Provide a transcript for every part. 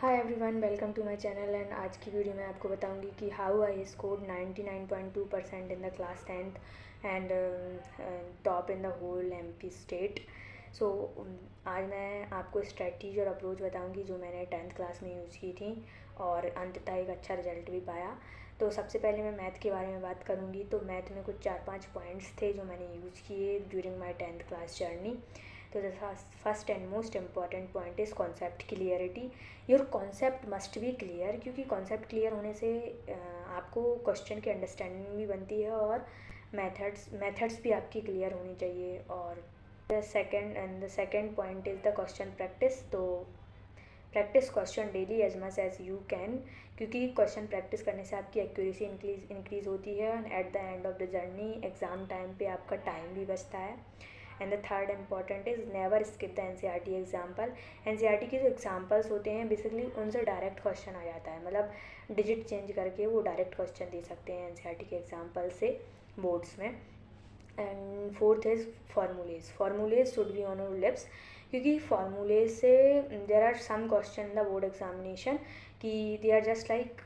Hi everyone, welcome to my channel. And आज की video में आपको बताऊंगी कि how I scored 99.2% in the class 10th and top in the whole MP state. So आज मैं आपको स्ट्रेटजी और अप्रोच बताऊंगी जो मैंने 10th क्लास में यूज़ की थी और अंततः एक अच्छा रिजल्ट भी पाया। तो सबसे पहले मैं मैथ के बारे में बात करूंगी। तो मैथ में कुछ 4-5 पॉइंट्स थे जो मैंने यूज़ किए during my 10th class journey. तो the first and most important point is concept clarity. Your concept must be clear, क्योंकि कॉन्सेप्ट क्लियर होने से आपको क्वेश्चन की अंडरस्टैंडिंग भी बनती है और मेथड्स भी आपकी क्लियर होनी चाहिए। और the second point is the question practice. तो practice question daily as much as you can, क्योंकि क्वेश्चन प्रैक्टिस करने से आपकी एक्यूरेसी इंक्रीज़ होती है and at the end of the journey exam time पे आपका टाइम भी बचता है। And the third important is never skip the NCERT example. NCERT के जो एग्जाम्पल्स होते हैं बेसिकली उनसे डायरेक्ट क्वेश्चन आ जाता है, मतलब डिजिट चेंज करके वो डायरेक्ट क्वेश्चन दे सकते हैं एनसीईआरटी के एग्जाम्पल से बोर्ड्स में। And fourth is formulas should be on your lips, क्योंकि फार्मूलेज से there are some question in the board examination कि they are just like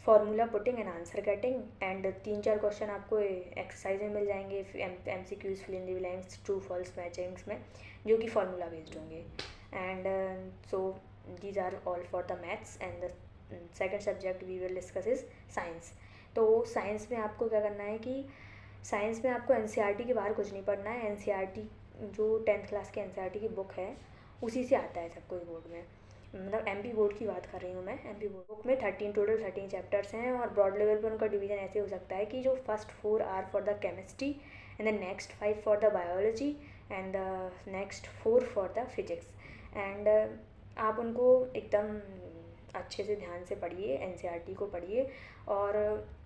formula putting and answer getting. And 3-4 question आपको exercise में मिल जाएंगे, MCQs fill in the blanks, true false matchings में, जो कि फार्मूला बेस्ड होंगे। And so these are all for the maths. And the second subject we will discuss is science. तो science में आपको क्या करना है कि साइंस में आपको एनसीईआरटी के बाहर कुछ नहीं पढ़ना है। एनसीईआरटी जो 10th क्लास की एनसीईआरटी की बुक है उसी से आता है सब कुछ बोर्ड में, मतलब एमपी बोर्ड की बात कर रही हूँ मैं। एमपी बोर्ड बुक में 13 चैप्टर्स हैं और ब्रॉड लेवल पर उनका डिवीजन ऐसे हो सकता है कि जो first 4 are for the chemistry and the next 5 for the biology and the next 4 for the physics. And आप उनको एकदम अच्छे से ध्यान से पढ़िए, एनसीईआरटी को पढ़िए। और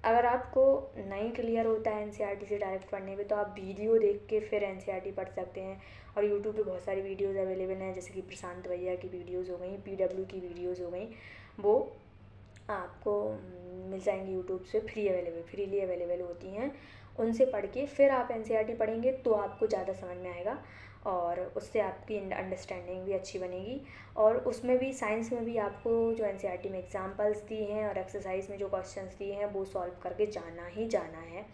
अगर आपको नहीं क्लियर होता है एनसीईआरटी से डायरेक्ट पढ़ने में तो आप वीडियो देख के फिर एनसीईआरटी पढ़ सकते हैं। और यूट्यूब पे बहुत सारी वीडियोस अवेलेबल हैं, जैसे कि प्रशांत भैया की वीडियोस हो गई, पीडब्ल्यू की वीडियोस हो गई, वो आपको मिल जाएंगी यूट्यूब से फ्रीली अवेलेबल होती हैं। उनसे पढ़ के फिर आप एनसीईआरटी पढ़ेंगे तो आपको ज़्यादा समझ में आएगा और उससे आपकी अंडरस्टैंडिंग भी अच्छी बनेगी। और उसमें भी साइंस में भी आपको जो एनसीईआरटी में एग्जांपल्स दिए हैं और एक्सरसाइज में जो क्वेश्चंस दिए हैं वो सॉल्व करके जाना ही जाना है।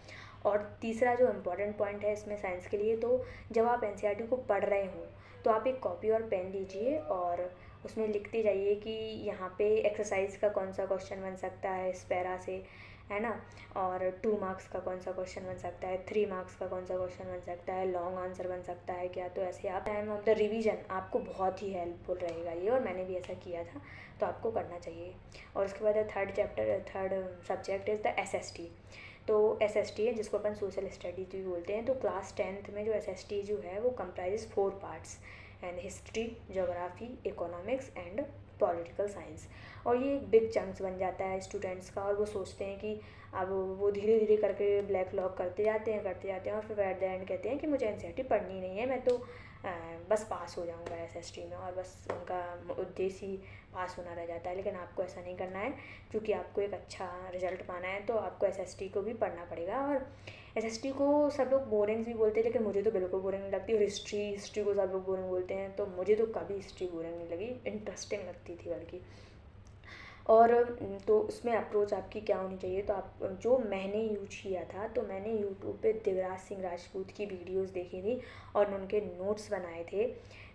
और तीसरा जो इम्पोर्टेंट पॉइंट है इसमें साइंस के लिए, तो जब आप एनसीईआरटी को पढ़ रहे हों तो आप एक कॉपी और पेन लीजिए और उसमें लिखते जाइए कि यहाँ पे एक्सरसाइज का कौन सा क्वेश्चन बन सकता है इस पैरा से, है ना। और 2 मार्क्स का कौन सा क्वेश्चन बन सकता है, 3 मार्क्स का कौन सा क्वेश्चन बन सकता है, लॉन्ग आंसर बन सकता है क्या। तो ऐसे आप टाइम ऑफ द रिवीजन आपको बहुत ही हेल्पफुल रहेगा ये, और मैंने भी ऐसा किया था तो आपको करना चाहिए। और उसके बाद third subject is the SST। तो SST है जिसको अपन सोशल स्टडीज भी बोलते हैं। तो क्लास 10th में जो SST जो है वो comprise 4 parts and history, geography, economics and political science. और ये बिग चंक्स बन जाता है स्टूडेंट्स का, और वो सोचते हैं कि अब वो धीरे धीरे करके ब्लैक लॉक करते जाते हैं और फिर एट द एंड कहते हैं कि मुझे एनसीईआरटी पढ़नी नहीं है, मैं तो बस पास हो जाऊंगा एसएसटी में, और बस उनका उद्देश्य ही पास होना रह जाता है। लेकिन आपको ऐसा नहीं करना है, क्योंकि आपको एक अच्छा रिजल्ट पाना है तो आपको एसएसटी को भी पढ़ना पड़ेगा। और एसएसटी को सब लोग बोरिंग भी बोलते हैं, लेकिन मुझे तो बिल्कुल बोरिंग नहीं लगती। और हिस्ट्री को सब लोग बोरिंग बोलते हैं, तो मुझे तो कभी हिस्ट्री बोरिंग नहीं लगी, इंटरेस्टिंग लगती थी बल्कि। और तो उसमें अप्रोच आपकी क्या होनी चाहिए, तो आप जो मैंने यूज किया था, तो मैंने यूट्यूब पे दिव्यराज सिंह राजपूत की वीडियोस देखी थी और उनके नोट्स बनाए थे।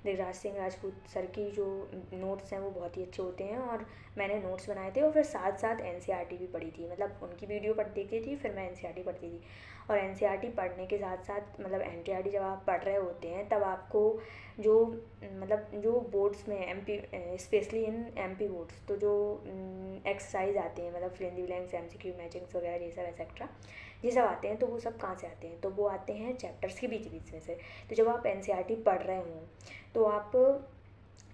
दिव्यराज सिंह राजपूत सर की जो नोट्स हैं वो बहुत ही अच्छे होते हैं, और मैंने नोट्स बनाए थे और फिर साथ साथ एनसीईआरटी भी पढ़ी थी, मतलब उनकी वीडियो देखती थी फिर मैं एनसीईआरटी पढ़ती थी। और एनसीईआरटी पढ़ने के साथ साथ, मतलब एनसीईआरटी जब आप पढ़ रहे होते हैं तब आपको जो मतलब जो बोर्ड्स में MP, specially in MP boards, तो जो एक्सरसाइज आते हैं, मतलब fill in the blanks, MCQ matchings वगैरह ये सब एक्सेट्रा ये सब आते हैं, तो वो सब कहाँ से आते हैं, तो वो आते हैं चैप्टर्स के बीच बीच में से। तो जब आप एनसीईआरटी पढ़ रहे हों तो आप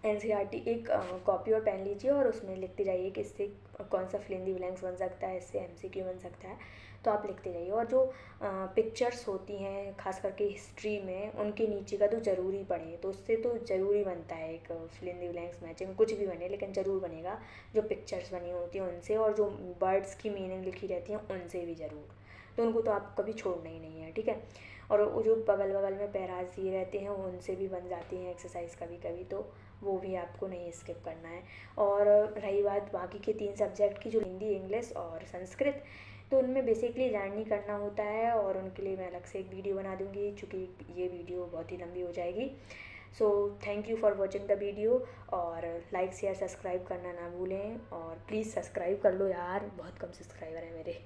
एनसीईआरटी एक कॉपी और पेन लीजिए और उसमें लिखते जाइए कि इससे कौन सा फिल इन द ब्लैंक्स बन सकता है, इससे MCQ बन सकता है, तो आप लिखते जाइए। और जो पिक्चर्स होती हैं खास करके हिस्ट्री में, उनके नीचे का तो ज़रूरी पढ़ें, तो उससे तो ज़रूरी बनता है एक fill in the blanks matching, कुछ भी बने लेकिन ज़रूर बनेगा जो पिक्चर्स बनी होती हैं उनसे, और जो वर्ड्स की मीनिंग लिखी रहती हैं उनसे भी ज़रूर, तो उनको तो आप कभी छोड़ना ही नहीं है, ठीक है। और वो जो बगल बगल में पैराज दिए रहते हैं उनसे भी बन जाती हैं एक्सरसाइज कभी कभी, तो वो भी आपको नहीं स्किप करना है। और रही बात बाकी के 3 सब्जेक्ट की, जो हिंदी, इंग्लिश और संस्कृत, तो उनमें बेसिकली लर्न नहीं करना होता है, और उनके लिए मैं अलग से एक वीडियो बना दूँगी, चूँकि ये वीडियो बहुत ही लंबी हो जाएगी। So thank you for watching the video, और लाइक शेयर सब्सक्राइब करना ना भूलें, और प्लीज़ सब्सक्राइब कर लो यार, बहुत कम सब्सक्राइबर हैं मेरे।